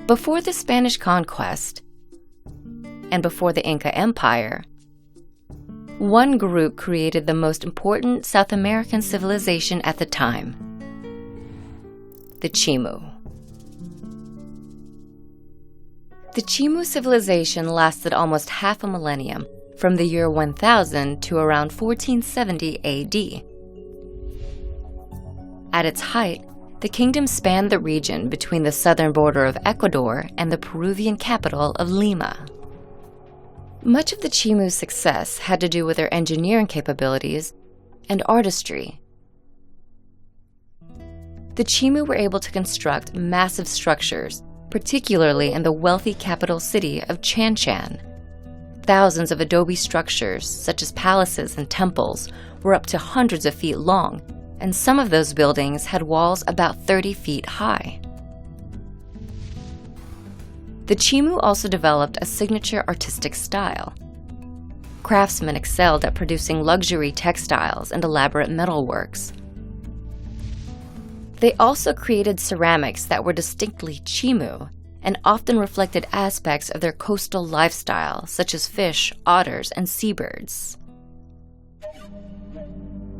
Before the Spanish conquest and before the Inca Empire, one group created the most important South American civilization at the time: the Chimu. The Chimu civilization lasted almost half a millennium, from the year 1000 to around 1470 AD. At its height, the kingdom spanned the region between the southern border of Ecuador and the Peruvian capital of Lima. Much of the Chimu's success had to do with their engineering capabilities and artistry. The Chimu were able to construct massive structures, particularly in the wealthy capital city of Chan-Chan. Thousands of adobe structures, such as palaces and temples, were up to hundreds of feet long, and some of those buildings had walls about 30 feet high. The Chimu also developed a signature artistic style. Craftsmen excelled at producing luxury textiles and elaborate metalworks. They also created ceramics that were distinctly Chimu and often reflected aspects of their coastal lifestyle, such as fish, otters, and seabirds.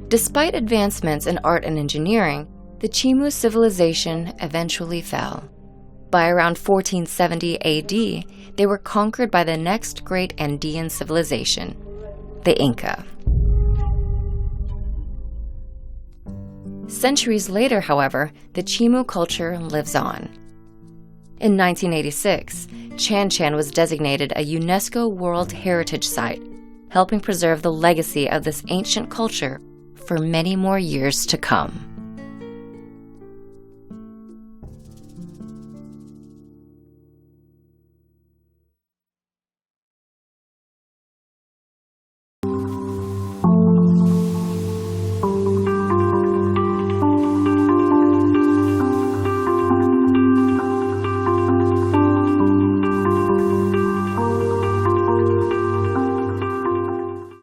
Despite advancements in art and engineering, the Chimu civilization eventually fell. By around 1470 AD, they were conquered by the next great Andean civilization, the Inca. Centuries later, however, the Chimu culture lives on. In 1986, Chan-Chan was designated a UNESCO World Heritage Site, helping preserve the legacy of this ancient culture for many more years to come.